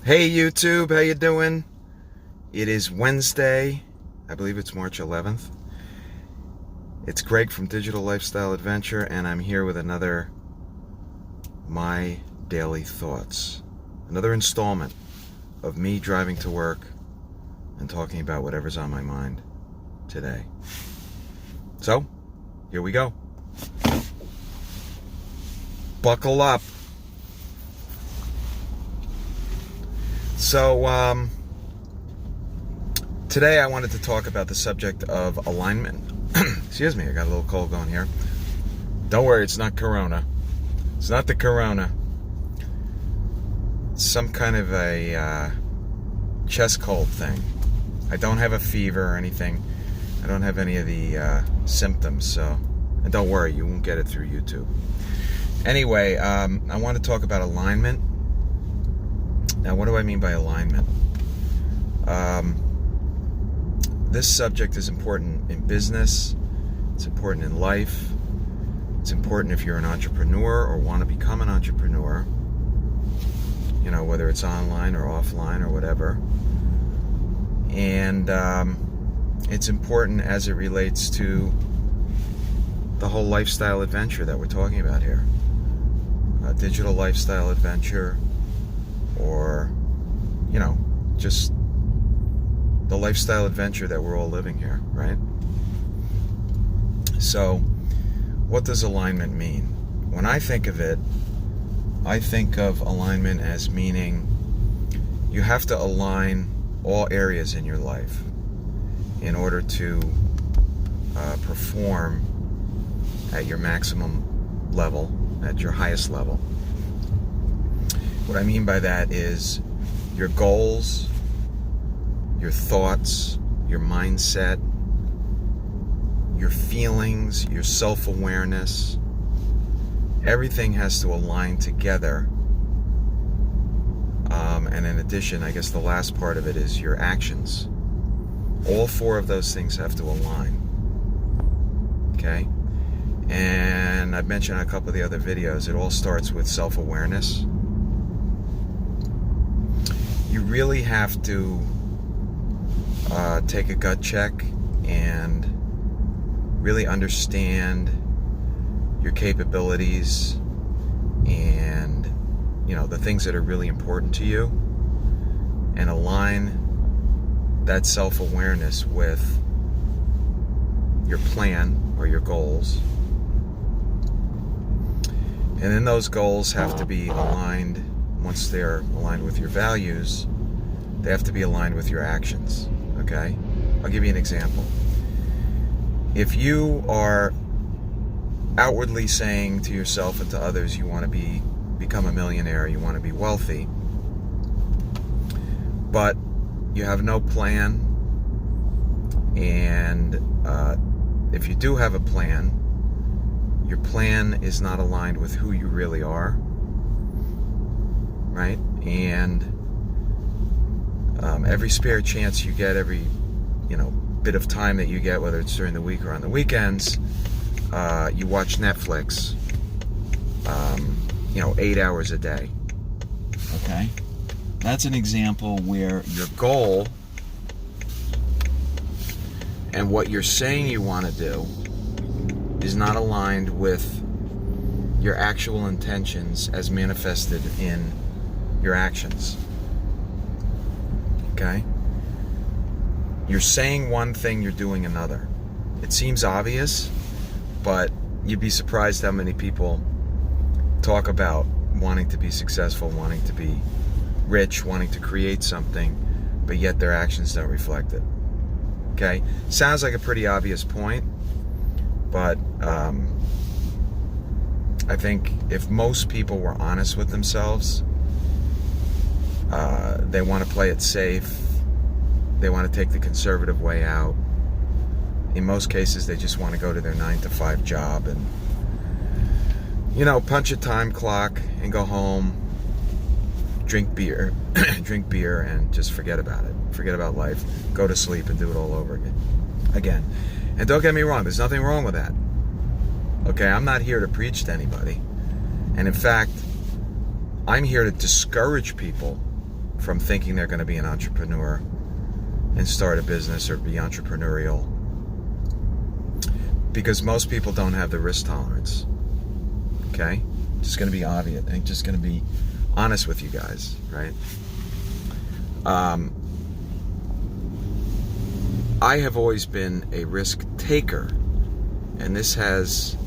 Hey YouTube, how you doing? It is Wednesday, I believe it's March 11th. It's Greg from Digital Lifestyle Adventure, and I'm here with another My Daily Thoughts. Another installment of me driving to work and talking about whatever's on my mind today. So, here we go. Buckle up. So, today I wanted to talk about the subject of alignment. Excuse me, I got a little cold going here. Don't worry, it's not Corona. It's not the Corona. It's some kind of a chest cold thing. I don't have a fever or anything. I don't have any of the symptoms, so... And don't worry, you won't get it through YouTube. Anyway, I want to talk about alignment. Now, what do I mean by alignment? This subject is important in business. It's important in life. It's important if you're an entrepreneur or want to become an entrepreneur. You know, whether it's online or offline or whatever. And it's important as it relates to the whole lifestyle adventure that we're talking about here. A digital lifestyle adventure, or, you know, just the lifestyle adventure that we're all living here, right? So, what does alignment mean? When I think of it, I think of alignment as meaning you have to align all areas in your life in order to perform at your maximum level, at your highest level. What I mean by that is your goals, your thoughts, your mindset, your feelings, your self-awareness, everything has to align together. And in addition, I guess the last part of it is your actions. All four of those things have to align. Okay? And I've mentioned in a couple of the other videos, it all starts with self-awareness. You really have to take a gut check and really understand your capabilities and, you know, the things that are really important to you, and align that self-awareness with your plan or your goals. And then those goals have to be aligned. Once they're aligned with your values, they have to be aligned with your actions, okay? I'll give you an example. If you are outwardly saying to yourself and to others you want to become a millionaire, you want to be wealthy, but you have no plan, and if you do have a plan, your plan is not aligned with who you really are, right? And every spare chance you get, every, you know, bit of time that you get, whether it's during the week or on the weekends, you watch Netflix, 8 hours a day. Okay? That's an example where your goal and what you're saying you want to do is not aligned with your actual intentions as manifested in your actions. Okay? You're saying one thing, you're doing another. It seems obvious, but you'd be surprised how many people talk about wanting to be successful, wanting to be rich, wanting to create something, but yet their actions don't reflect it. Okay? Sounds like a pretty obvious point, but I think if most people were honest with themselves, they want to play it safe. They want to take the conservative way out. In most cases, they just want to go to their 9-to-5 job and, you know, punch a time clock and go home, drink beer, and just forget about it. Forget about life. Go to sleep and do it all over again. And don't get me wrong, there's nothing wrong with that. Okay, I'm not here to preach to anybody. And in fact, I'm here to discourage people from thinking they're going to be an entrepreneur and start a business or be entrepreneurial, because most people don't have the risk tolerance. Okay? Just going to be obvious and just going to be honest with you guys, right? I have always been a risk taker, and this has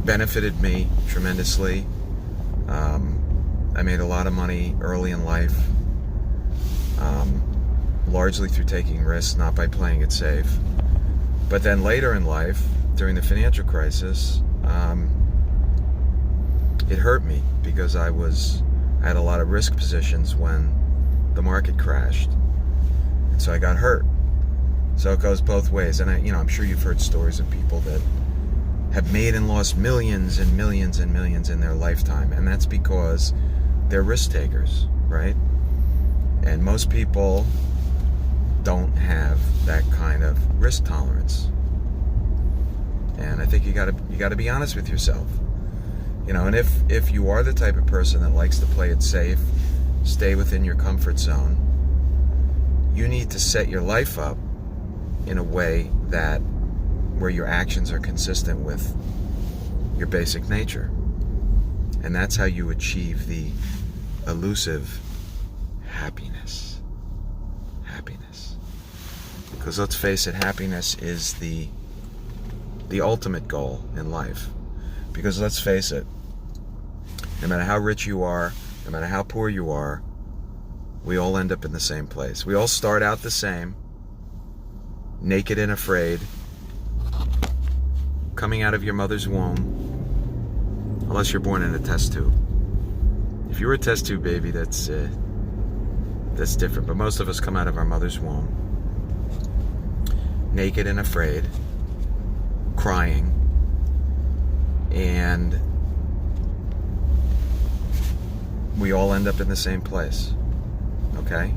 benefited me tremendously. I made a lot of money early in life, largely through taking risks, not by playing it safe. But then later in life, during the financial crisis, it hurt me because I had a lot of risk positions when the market crashed, and so I got hurt. So it goes both ways, and I'm sure you've heard stories of people that have made and lost millions and millions and millions in their lifetime, and that's because they're risk takers, right? And most people don't have that kind of risk tolerance. And I think you gotta be honest with yourself. And if you are the type of person that likes to play it safe, stay within your comfort zone, you need to set your life up in a way where your actions are consistent with your basic nature. And that's how you achieve the elusive happiness. Because let's face it, happiness is the ultimate goal in life. Because let's face it, no matter how rich you are, no matter how poor you are, we all end up in the same place. We all start out the same, naked and afraid, coming out of your mother's womb, unless you're born in a test tube. If you were a test tube baby, that's different. But most of us come out of our mother's womb, naked and afraid, crying, and we all end up in the same place. Okay?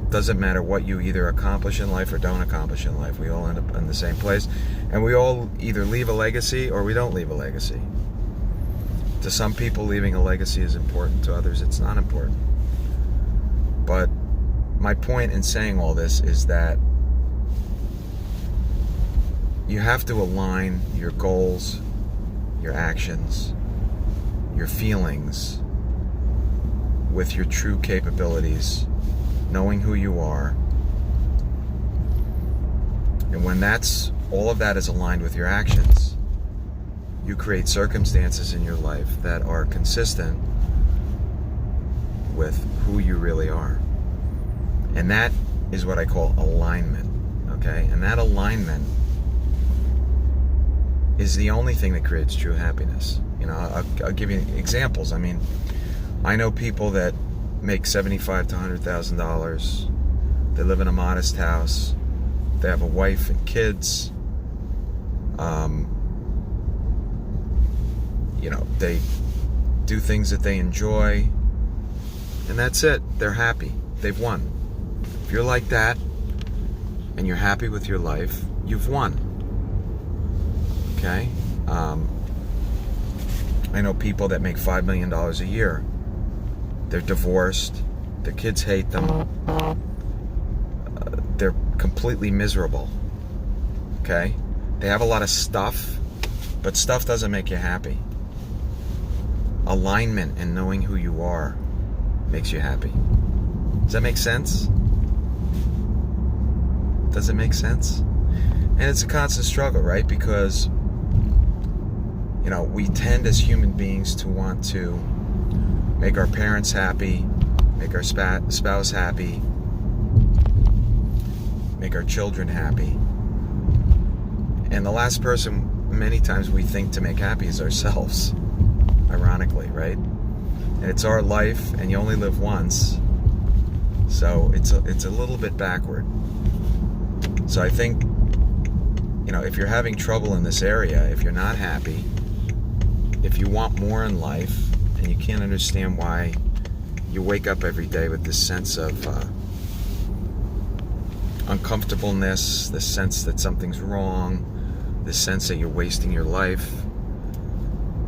Doesn't matter what you either accomplish in life or don't accomplish in life. We all end up in the same place. And we all either leave a legacy or we don't leave a legacy. To some people, leaving a legacy is important. To others, it's not important. But my point in saying all this is that you have to align your goals, your actions, your feelings with your true capabilities, knowing who you are. And when all of that is aligned with your actions, you create circumstances in your life that are consistent with who you really are. And that is what I call alignment, okay? And that alignment is the only thing that creates true happiness. I'll give you examples. I know people that make $75,000 to $100,000. They live in a modest house. They have a wife and kids. They do things that they enjoy, and that's it. They're happy. They've won. If you're like that and you're happy with your life, you've won. Okay? I know people that make $5 million a year. They're divorced. Their kids hate them. They're completely miserable. Okay? They have a lot of stuff, but stuff doesn't make you happy. Alignment and knowing who you are makes you happy. Does that make sense? Does it make sense? And it's a constant struggle, right? Because we tend as human beings to want to make our parents happy, make our spouse happy, make our children happy. And the last person many times we think to make happy is ourselves, ironically, right? And it's our life, and you only live once, so it's a little bit backward. So I think, if you're having trouble in this area, if you're not happy, if you want more in life, and you can't understand why you wake up every day with this sense of uncomfortableness, this sense that something's wrong, this sense that you're wasting your life,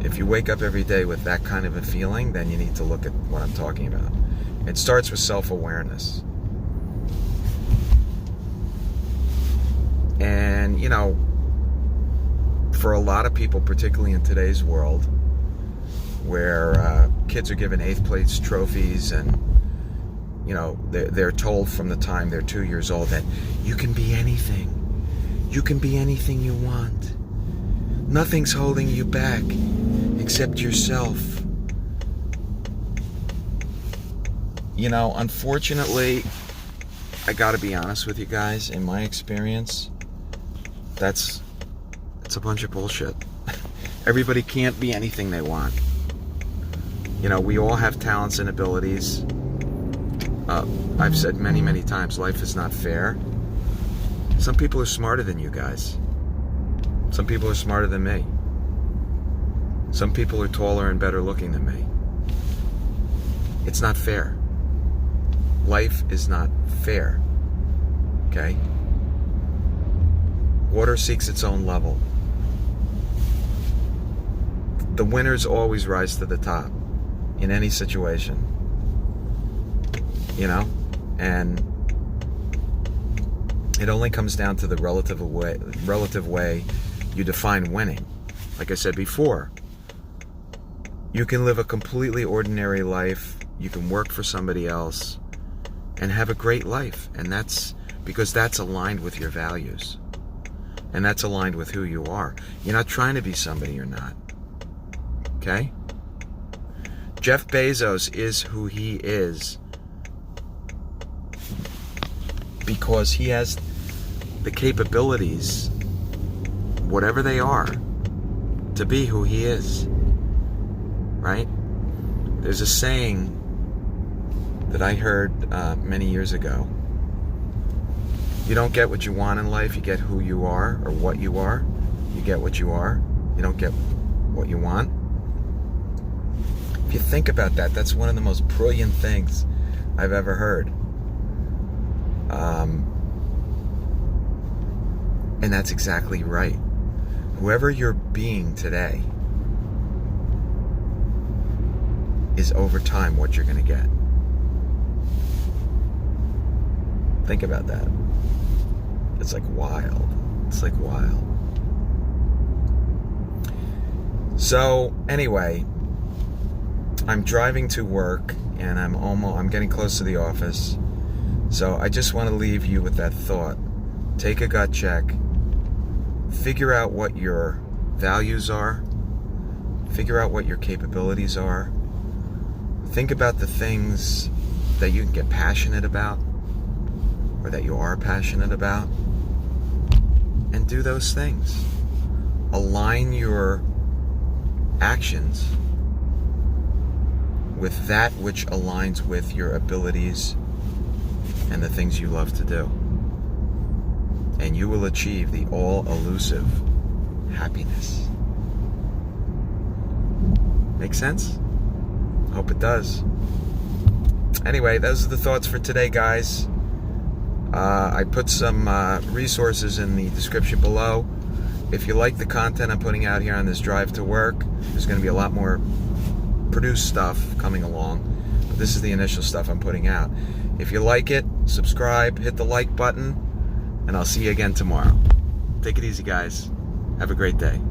If you wake up every day with that kind of a feeling, then you need to look at what I'm talking about. It starts with self-awareness. And, you know, for a lot of people, particularly in today's world, where kids are given 8th place trophies, and, you know, they're told from the time they're 2 years old that you can be anything. You can be anything you want. Nothing's holding you back except yourself. You know, unfortunately, I gotta be honest with you guys, in my experience, it's a bunch of bullshit. Everybody can't be anything they want. You know, we all have talents and abilities. I've said many, many times, life is not fair. Some people are smarter than you guys. Some people are smarter than me. Some people are taller and better looking than me. It's not fair. Life is not fair. Okay? Water seeks its own level. The winners always rise to the top in any situation. You know? And it only comes down to the relative way you define winning. Like I said before, you can live a completely ordinary life. You can work for somebody else and have a great life. And that's because that's aligned with your values. And that's aligned with who you are. You're not trying to be somebody you're not. Okay? Jeff Bezos is who he is because he has the capabilities, whatever they are, to be who he is. Right? There's a saying that I heard many years ago. You don't get what you want in life, you get who you are, or what you are. You get what you are, you don't get what you want. If you think about that, that's one of the most brilliant things I've ever heard. And that's exactly right. Whoever you're being today is over time what you're going to get. Think about that. It's like wild. It's like wild. So anyway, I'm driving to work and I'm getting close to the office. So I just want to leave you with that thought. Take a gut check. Figure out what your values are. Figure out what your capabilities are. Think about the things that you can get passionate about or that you are passionate about, and do those things. Align your actions with that which aligns with your abilities and the things you love to do. And you will achieve the all-elusive happiness. Make sense? Hope it does. Anyway, those are the thoughts for today, guys. I put some resources in the description below. If you like the content I'm putting out here on this drive to work, there's going to be a lot more produced stuff coming along. But this is the initial stuff I'm putting out. If you like it, subscribe, hit the like button, and I'll see you again tomorrow. Take it easy, guys. Have a great day.